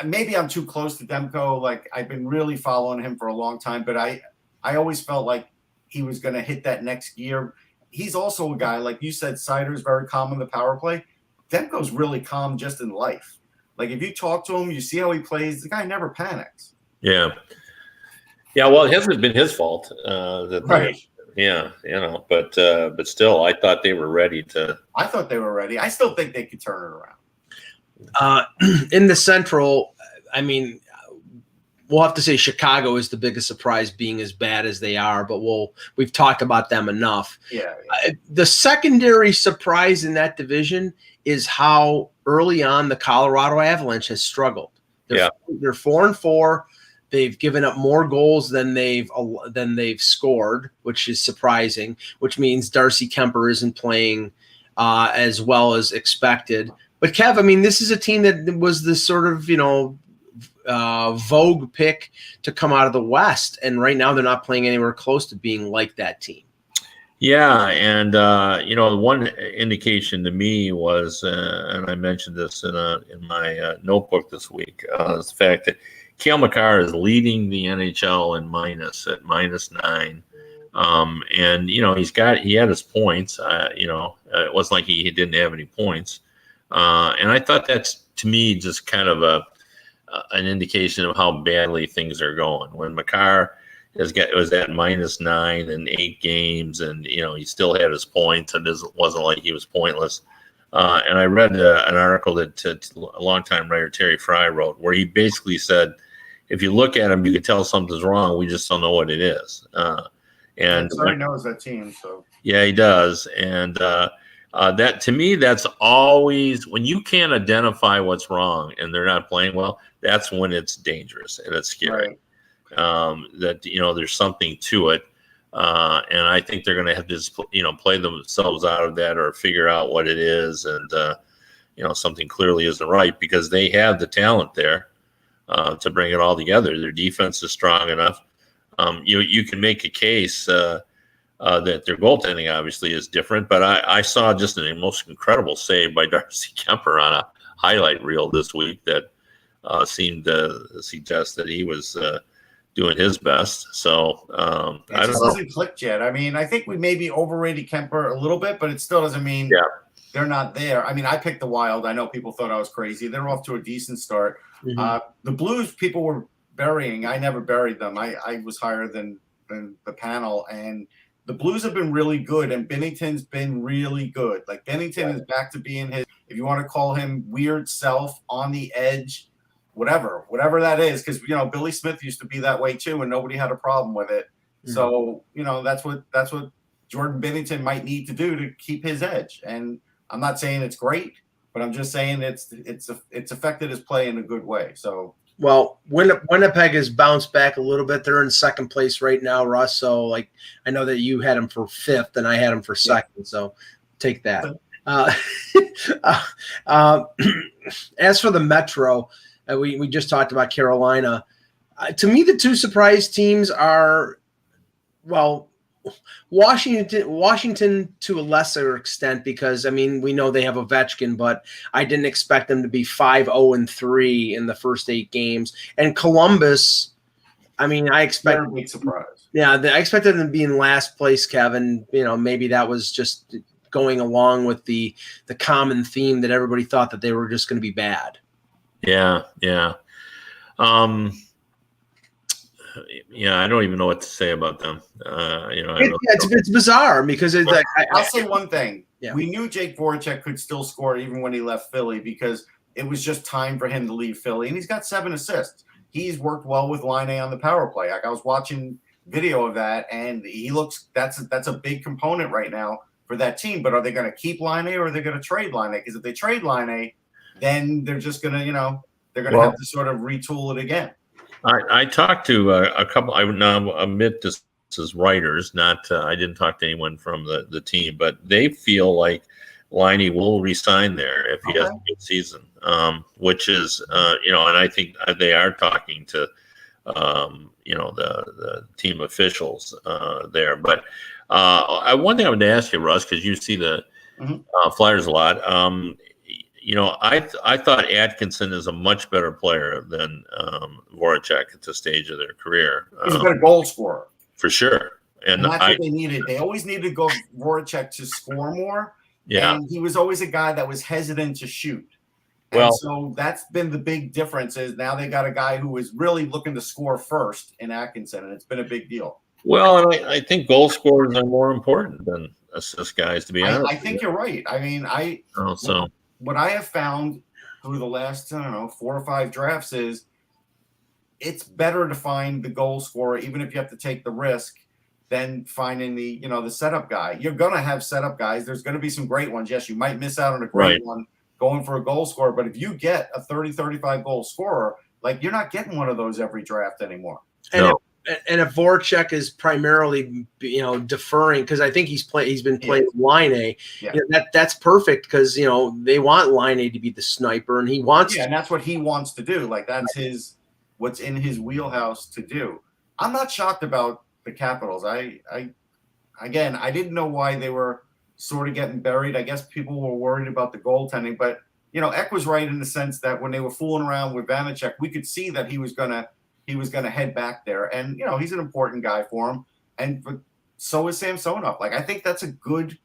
maybe I'm too close to Demko. Like I've been really following him for a long time, but I always felt like he was going to hit that next year. He's also a guy, like you said, Seider's very calm in the power play. Demko's really calm just in life. Like if you talk to him, you see how he plays. The guy never panics. Yeah. Yeah. Well, it hasn't been his fault. Right. But still, I thought they were ready to. I thought they were ready. I still think they could turn it around. In the Central, I mean, we'll have to say Chicago is the biggest surprise, being as bad as they are. But we've talked about them enough. Yeah. The secondary surprise in that division is how early on the Colorado Avalanche has struggled. They're 4-4. They've given up more goals than they've scored, which is surprising. Which means Darcy Kemper isn't playing as well as expected. But Kev, I mean, this is a team that was the sort of vogue pick to come out of the West, and right now they're not playing anywhere close to being like that team. Yeah, and one indication to me was, and I mentioned this in my notebook this week, is the fact that Cale Makar is leading the NHL in minus at -9, and he had his points. It wasn't like he didn't have any points, and I thought that's to me just kind of an indication of how badly things are going. When Makar was at -9 in 8 games, and he still had his points, and it wasn't like he was pointless. And I read an article that a longtime writer Terry Fry wrote, where he basically said, if you look at him, you can tell something's wrong. We just don't know what it is. And Sorry knows that team, so yeah, he does. And that to me, that's always when you can't identify what's wrong and they're not playing well. That's when it's dangerous and it's scary. Right. That there's something to it, and I think they're going to have to just play themselves out of that or figure out what it is, and something clearly isn't right because they have the talent there to bring it all together. Their defense is strong enough. you can make a case that their goaltending obviously is different, but I saw just an most incredible save by Darcy Kemper on a highlight reel this week that seemed to suggest that he was doing his best. So it just hasn't clicked yet. I mean, I think we maybe overrated Kemper a little bit, but it still doesn't mean they're not there. I mean, I picked the Wild. I know people thought I was crazy. They're off to a decent start. Mm-hmm. The Blues, people were burying. I never buried them. I was higher than the panel, and the Blues have been really good, and Binnington's been really good. Like, Binnington is back to being his, if you want to call him weird self, on the edge, whatever that is, because Billy Smith used to be that way too, and nobody had a problem with it. Mm-hmm. So that's what Jordan Binnington might need to do to keep his edge. And I'm not saying it's great, but I'm just saying it's affected his play in a good way. So. Well, Winnipeg has bounced back a little bit. They're in second place right now, Russ. So, like, I know that you had them for fifth, and I had them for second. So, take that. As for the Metro, we just talked about Carolina. To me, the two surprise teams are, well, Washington to a lesser extent, because we know they have Ovechkin, but I didn't expect them to be 5-0-3 in the first 8 games. And Columbus, I expected a big surprise. Yeah, I expected them to be in last place, Kevin. Maybe that was just going along with the common theme that everybody thought that they were just going to be bad. Yeah. I don't even know what to say about them. It's bizarre because I'll say one thing. Yeah. We knew Jake Voracek could still score even when he left Philly, because it was just time for him to leave Philly, and he's got 7 assists. He's worked well with Line A on the power play. Like, I was watching video of that, and he looks. That's a big component right now for that team. But are they going to keep Line A, or are they going to trade Line A? Because if they trade Line A, then they're just going to they're going to have to sort of retool it again. I talked to a couple. I would now admit this as writers, not I didn't talk to anyone from the team, but they feel like Liney will resign there if he has a good season, which is and I think they are talking to the team officials there. But one thing I would ask you, Russ, because you see the Flyers a lot. I thought Atkinson is a much better player than Voracek at this stage of their career. He's a better goal scorer. For sure. And that's what they needed. They always needed to go Voracek to score more. Yeah. And he was always a guy that was hesitant to shoot. And so that's been the big difference, is now they got a guy who is really looking to score first in Atkinson, and it's been a big deal. Well, and I think goal scorers are more important than assist guys, to be honest. I think you're right. What I have found through the last, 4 or 5 drafts is it's better to find the goal scorer, even if you have to take the risk, than finding the setup guy. You're going to have setup guys. There's going to be some great ones. Yes, you might miss out on a great one going for a goal scorer, but if you get a 30, 35 goal scorer, like, you're not getting one of those every draft anymore. And if Voracek is primarily, deferring, because I think he's been playing with Line A, that's perfect, because they want Line A to be the sniper, and he wants. Yeah, and that's what he wants to do. Like, that's what's in his wheelhouse to do. I'm not shocked about the Capitals. I didn't know why they were sort of getting buried. I guess people were worried about the goaltending, but Eck was right in the sense that when they were fooling around with Vanacek, we could see that he was gonna head back there, and he's an important guy for him, but so is Samsonov. Like, I think that's a good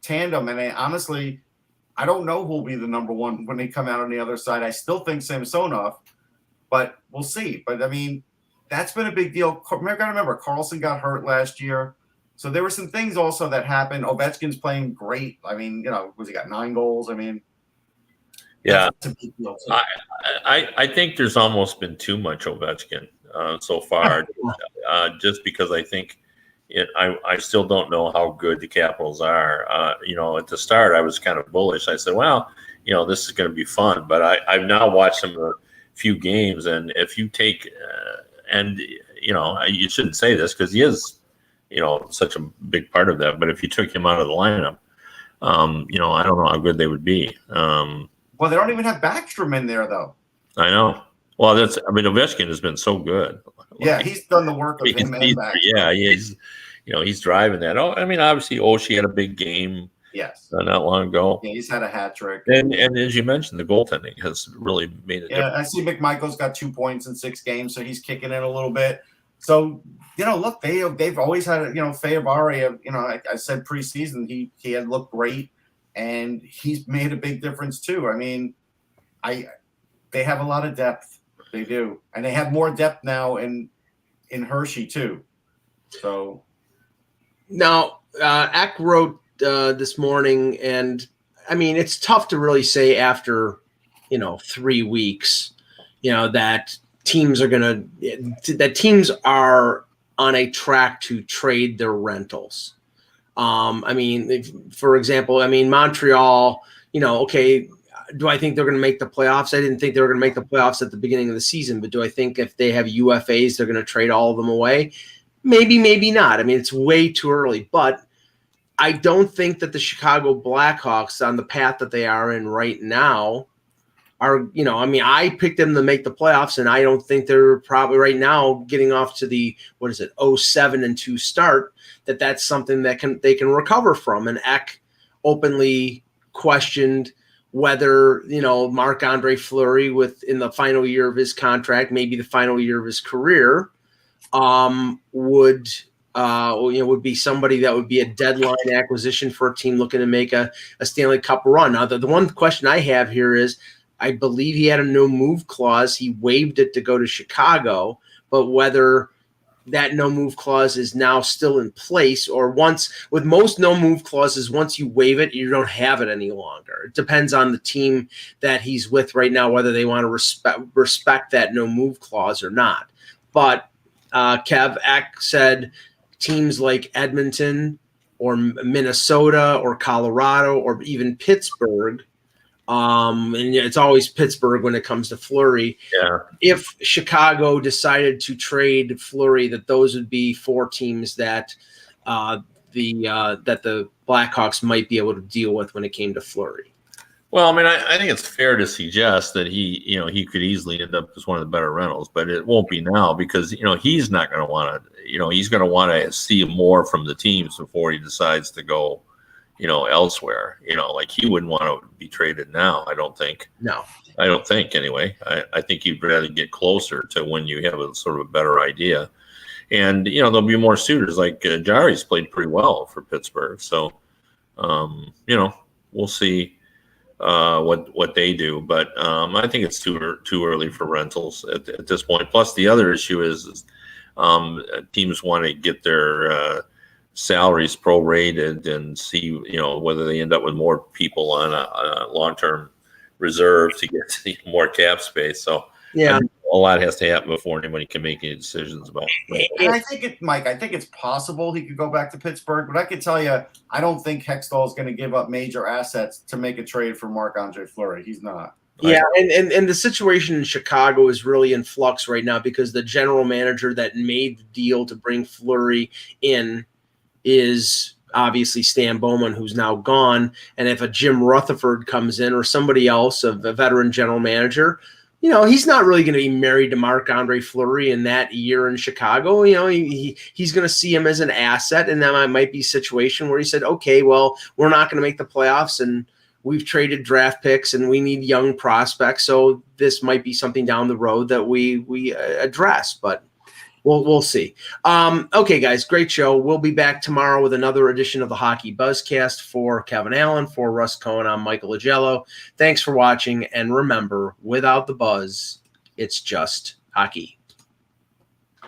tandem, and honestly, I don't know who'll be the number one when they come out on the other side. I still think Samsonov, but we'll see. But that's been a big deal. Remember, Carlson got hurt last year, so there were some things also that happened. Ovechkin's playing great. He got 9 goals? Yeah, that's a big deal too. I think there's almost been too much Ovechkin so far, just because I think I still don't know how good the Capitals are. At the start, I was kind of bullish. I said, well, this is going to be fun. But I've now watched some of the few games, and if you take you shouldn't say this because he is, such a big part of that. But if you took him out of the lineup, I don't know how good they would be. Well, they don't even have Backstrom in there, though. I know. Well, Ovechkin has been so good. Yeah, he's done the work of him and back. Yeah, he's driving that. Oh, obviously, Oshie had a big game. Yes. Not long ago. Yeah, he's had a hat trick. And as you mentioned, the goaltending has really made a difference. I see McMichael's got 2 points in 6 games, so he's kicking in a little bit. So, look, they've always had, Fayavari, I said preseason, he had looked great, and he's made a big difference too. They have a lot of depth. They do. And they have more depth now in Hershey too. So. Now, Eck wrote this morning, and it's tough to really say after 3 weeks that teams are on a track to trade their rentals. For example, Montreal, okay, do I think they're going to make the playoffs? I didn't think they were going to make the playoffs at the beginning of the season, but do I think if they have UFAs, they're going to trade all of them away? Maybe, maybe not. it's way too early, but I don't think that the Chicago Blackhawks, on the path that they are in right now, are, I picked them to make the playoffs, and I don't think they're probably right now getting off to the 0-7-2 start, that's something that they can recover from. And Eck openly questioned whether, Marc-Andre Fleury in the final year of his contract, maybe the final year of his career, would be somebody that would be a deadline acquisition for a team looking to make a Stanley Cup run. Now, the one question I have here is, I believe he had a no-move clause. He waived it to go to Chicago, but whether that no-move clause is now still in place, or with most no-move clauses, once you waive it, you don't have it any longer. It depends on the team that he's with right now, whether they want to respect that no-move clause or not. But Kev Eck said teams like Edmonton or Minnesota or Colorado or even Pittsburgh, and it's always Pittsburgh when it comes to Fleury. Yeah. If Chicago decided to trade Fleury, that those would be 4 teams that the Blackhawks might be able to deal with when it came to Fleury. Well, I think it's fair to suggest that he could easily end up as one of the better rentals, but it won't be now because he's not going to want to. He's going to want to see more from the teams before he decides to go, elsewhere. Like he wouldn't want to be traded now. I don't think. No, I don't think anyway. I think he'd rather get closer to when you have a sort of a better idea, and there'll be more suitors. Like Jari's played pretty well for Pittsburgh, so we'll see what they do, but I think it's too early for rentals at this point. Plus, the other issue is teams want to get their salaries prorated and see whether they end up with more people on a long-term reserve to get more cap space. So yeah, a lot has to happen before anybody can make any decisions about it. And I think it's possible he could go back to Pittsburgh, but I can tell you, I don't think Hextall is going to give up major assets to make a trade for Marc-Andre Fleury. He's not. Yeah, and the situation in Chicago is really in flux right now because the general manager that made the deal to bring Fleury in is obviously Stan Bowman, who's now gone. And if a Jim Rutherford comes in or somebody else, a veteran general manager, he's not really going to be married to Marc-Andre Fleury in that year in Chicago. He's going to see him as an asset, and that might be a situation where he said, okay, well, we're not going to make the playoffs, and we've traded draft picks, and we need young prospects, so this might be something down the road that we address, but we'll see. Okay, guys, great show. We'll be back tomorrow with another edition of the Hockey Buzzcast. For Kevin Allen, for Russ Cohen, I'm Michael Agello. Thanks for watching, and remember, without the buzz, it's just hockey.